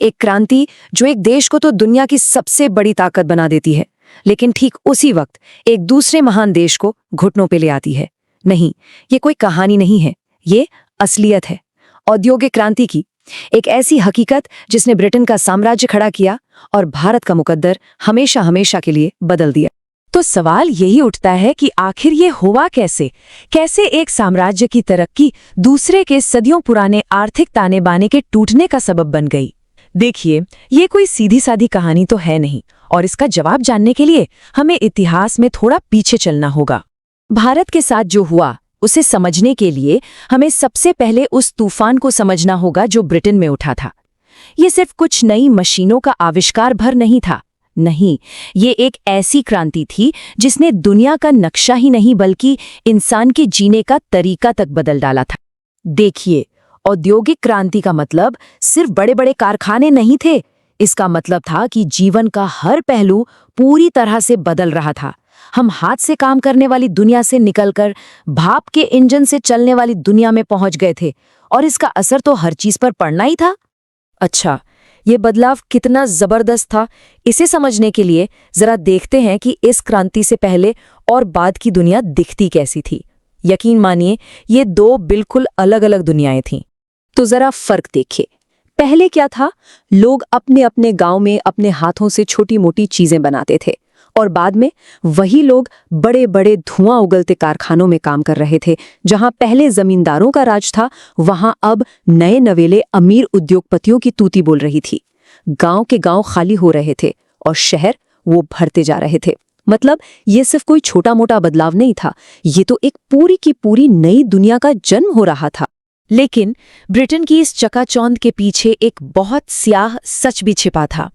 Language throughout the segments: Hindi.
एक क्रांति जो एक देश को तो दुनिया की सबसे बड़ी ताकत बना देती है, लेकिन ठीक उसी वक्त एक दूसरे महान देश को घुटनों पे ले आती है। नहीं, ये कोई कहानी नहीं है, ये असलियत है औद्योगिक क्रांति की, एक ऐसी हकीकत जिसने ब्रिटेन का साम्राज्य खड़ा किया और भारत का मुकद्दर हमेशा हमेशा के लिए बदल दिया। तो सवाल यही उठता है कि आखिर ये हुआ कैसे एक साम्राज्य की तरक्की दूसरे के सदियों पुराने आर्थिक ताने बाने के टूटने का सबब बन गई। देखिए, ये कोई सीधी सादी कहानी तो है नहीं, और इसका जवाब जानने के लिए हमें इतिहास में थोड़ा पीछे चलना होगा। भारत के साथ जो हुआ उसे समझने के लिए हमें सबसे पहले उस तूफान को समझना होगा जो ब्रिटेन में उठा था। ये सिर्फ कुछ नई मशीनों का आविष्कार भर नहीं था, नहीं, ये एक ऐसी क्रांति थी जिसने दुनिया का नक्शा ही नहीं बल्कि इंसान के जीने का तरीका तक बदल डाला था। देखिए, औद्योगिक क्रांति का मतलब सिर्फ बड़े बड़े कारखाने नहीं थे, इसका मतलब था कि जीवन का हर पहलू पूरी तरह से बदल रहा था। हम हाथ से काम करने वाली दुनिया से निकलकर भाप के इंजन से चलने वाली दुनिया में पहुंच गए थे, और इसका असर तो हर चीज पर पड़ना ही था। अच्छा, ये बदलाव कितना जबरदस्त था, इसे समझने के लिए जरा देखते हैं कि इस क्रांति से पहले और बाद की दुनिया दिखती कैसी थी। यकीन मानिए, ये दो बिल्कुल अलग अलग दुनियाएं थीं। तो जरा फर्क देखिए। पहले क्या था, लोग अपने अपने गांव में अपने हाथों से छोटी मोटी चीजें बनाते थे, और बाद में वही लोग बड़े बड़े धुआं उगलते कारखानों में काम कर रहे थे। जहां पहले जमींदारों का राज था, वहां अब नए नवेले अमीर उद्योगपतियों की तूती बोल रही थी। गांव के गांव खाली हो रहे थे और शहर वो भरते जा रहे थे। मतलब ये सिर्फ कोई छोटा मोटा बदलाव नहीं था, ये तो एक पूरी की पूरी नई दुनिया का जन्म हो रहा था। लेकिन ब्रिटेन की इस चकाचौंध के पीछे एक बहुत स्याह सच भी छिपा था।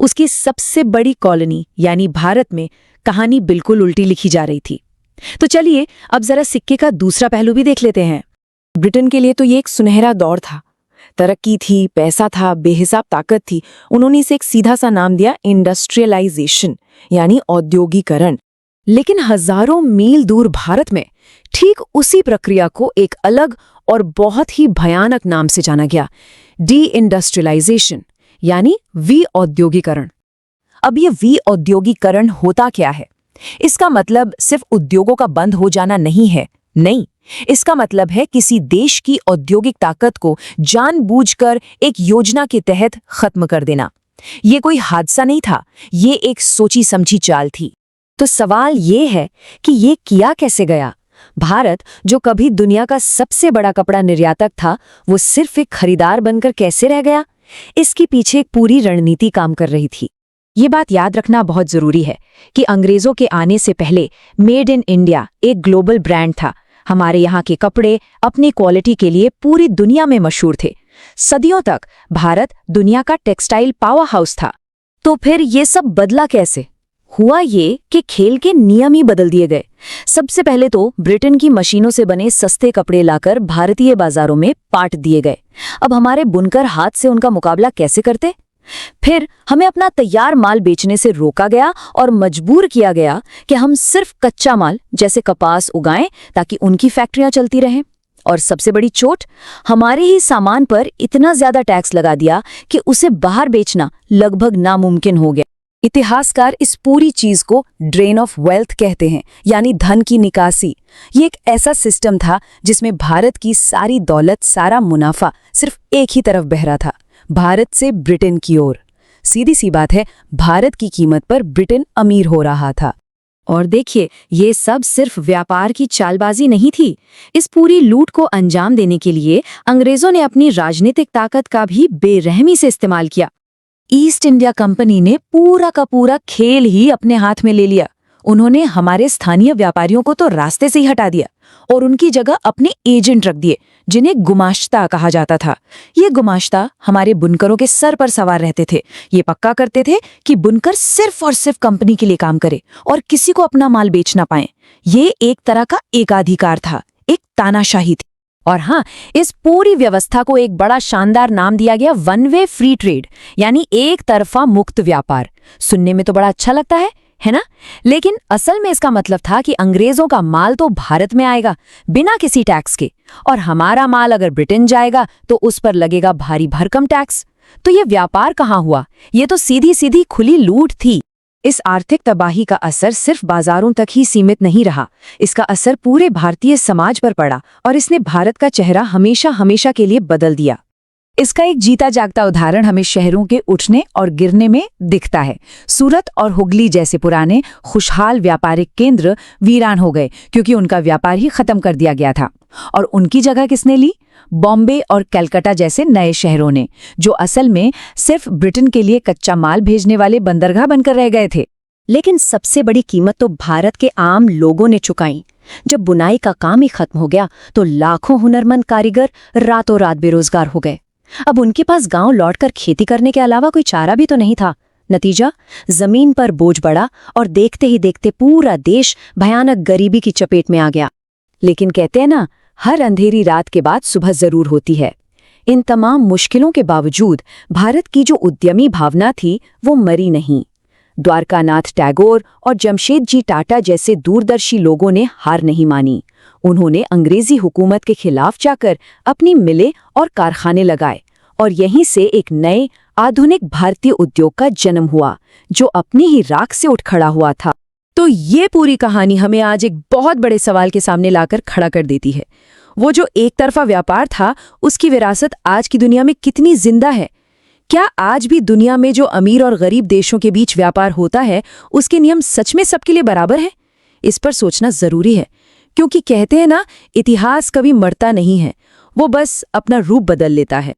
उसकी सबसे बड़ी कॉलोनी यानी भारत में कहानी बिल्कुल उल्टी लिखी जा रही थी। तो चलिए अब जरा सिक्के का दूसरा पहलू भी देख लेते हैं। ब्रिटेन के लिए तो ये एक सुनहरा दौर था, तरक्की थी, पैसा था, बेहिसाब ताकत थी। उन्होंने इसे एक सीधा सा नाम दिया, इंडस्ट्रियलाइजेशन यानी औद्योगिकरण। लेकिन हजारों मील दूर भारत में ठीक उसी प्रक्रिया को एक अलग और बहुत ही भयानक नाम से जाना गया, डी इंडस्ट्रियलाइजेशन यानी विऔद्योगिकरण। अब ये विऔद्योगिकरण होता क्या है? इसका मतलब सिर्फ उद्योगों का बंद हो जाना नहीं है, नहीं, इसका मतलब है किसी देश की औद्योगिक ताकत को जानबूझकर एक योजना के तहत खत्म कर देना। ये कोई हादसा नहीं था, ये एक सोची समझी चाल थी। तो सवाल ये है कि ये किया कैसे गया? भारत, जो कभी दुनिया का सबसे बड़ा कपड़ा निर्यातक था, वो सिर्फ एक खरीदार बनकर कैसे रह गया? इसके पीछे एक पूरी रणनीति काम कर रही थी। ये बात याद रखना बहुत जरूरी है कि अंग्रेजों के आने से पहले मेड इन इंडिया एक ग्लोबल ब्रांड था। हमारे यहाँ के कपड़े अपनी क्वालिटी के लिए पूरी दुनिया में मशहूर थे। सदियों तक भारत दुनिया का टेक्सटाइल पावर हाउस था। तो फिर ये सब बदला कैसे? हुआ ये कि खेल के नियम ही बदल दिए गए। सबसे पहले तो ब्रिटेन की मशीनों से बने सस्ते कपड़े लाकर भारतीय बाजारों में पाट दिए गए। अब हमारे बुनकर हाथ से उनका मुकाबला कैसे करते? फिर हमें अपना तैयार माल बेचने से रोका गया और मजबूर किया गया कि हम सिर्फ कच्चा माल जैसे कपास उगाएं ताकि उनकी फैक्ट्रियां चलती रहें। और सबसे बड़ी चोट, हमारे ही सामान पर इतना ज्यादा टैक्स लगा दिया कि उसे बाहर बेचना लगभग नामुमकिन हो गया। इतिहासकार इस पूरी चीज को ड्रेन ऑफ वेल्थ कहते हैं, यानी धन की निकासी। ये एक ऐसा सिस्टम था जिसमें भारत की सारी दौलत, सारा मुनाफा सिर्फ एक ही तरफ बह रहा था, भारत से ब्रिटेन की ओर। सीधी सी बात है, भारत की कीमत पर ब्रिटेन अमीर हो रहा था। और देखिए, ये सब सिर्फ व्यापार की चालबाजी नहीं थी। इस पूरी लूट को अंजाम देने के लिए अंग्रेजों ने अपनी राजनीतिक ताकत का भी बेरहमी से इस्तेमाल किया। ईस्ट इंडिया कंपनी ने पूरा का पूरा खेल ही अपने हाथ में ले लिया। उन्होंने हमारे स्थानीय व्यापारियों को तो रास्ते से ही हटा दिया और उनकी जगह अपने एजेंट रख दिए, जिन्हें गुमाश्ता कहा जाता था। ये गुमाश्ता हमारे बुनकरों के सर पर सवार रहते थे। ये पक्का करते थे कि बुनकर सिर्फ और सिर्फ कंपनी के लिए काम करे और किसी को अपना माल बेच ना पाए। ये एक तरह का एकाधिकार था, एक तानाशाही थी। और हाँ, इस पूरी व्यवस्था को एक बड़ा शानदार नाम दिया गया, वन वे फ्री ट्रेड यानी एक तरफा मुक्त व्यापार। सुनने में तो बड़ा अच्छा लगता है ना? लेकिन असल में इसका मतलब था कि अंग्रेजों का माल तो भारत में आएगा बिना किसी टैक्स के, और हमारा माल अगर ब्रिटेन जाएगा तो उस पर लगेगा भारी भरकम टैक्स। तो ये व्यापार कहाँ हुआ? ये तो सीधी सीधी खुली लूट थी। इस आर्थिक तबाही का असर सिर्फ बाजारों तक ही सीमित नहीं रहा, इसका असर पूरे भारतीय समाज पर पड़ा और इसने भारत का चेहरा हमेशा हमेशा के लिए बदल दिया। इसका एक जीता जागता उदाहरण हमें शहरों के उठने और गिरने में दिखता है। सूरत और हुगली जैसे पुराने खुशहाल व्यापारिक केंद्र वीरान हो गए क्योंकि उनका व्यापार ही खत्म कर दिया गया था। और उनकी जगह किसने ली? बॉम्बे और कलकत्ता जैसे नए शहरों ने, जो असल में सिर्फ ब्रिटेन के लिए कच्चा माल भेजने वाले बंदरगाह बनकर रह गए थे। लेकिन सबसे बड़ी कीमत तो भारत के आम लोगों ने चुकाई। जब बुनाई का काम ही खत्म हो गया तो लाखों हुनरमंद कारीगर रातों रात बेरोजगार हो गए। अब उनके पास गांव लौटकर खेती करने के अलावा कोई चारा भी तो नहीं था। नतीजा, जमीन पर बोझ बढ़ा और देखते ही देखते पूरा देश भयानक गरीबी की चपेट में आ गया। लेकिन कहते हैं ना, हर अंधेरी रात के बाद सुबह जरूर होती है। इन तमाम मुश्किलों के बावजूद भारत की जो उद्यमी भावना थी वो मरी नहीं। द्वारकानाथ टैगोर और जमशेदजी टाटा जैसे दूरदर्शी लोगों ने हार नहीं मानी। उन्होंने अंग्रेजी हुकूमत के खिलाफ जाकर अपनी मिलें और कारखाने लगाए और यहीं से एक नए आधुनिक भारतीय उद्योग का जन्म हुआ, जो अपनी ही राख से उठ खड़ा हुआ था। तो ये पूरी कहानी हमें आज एक बहुत बड़े सवाल के सामने लाकर खड़ा कर देती है। वो जो एक तरफा व्यापार था, उसकी विरासत आज की दुनिया में कितनी जिंदा है? क्या आज भी दुनिया में जो अमीर और गरीब देशों के बीच व्यापार होता है, उसके नियम सच में सबके लिए बराबर है? इस पर सोचना जरूरी है, क्योंकि कहते हैं ना, इतिहास कभी मरता नहीं है, वो बस अपना रूप बदल लेता है।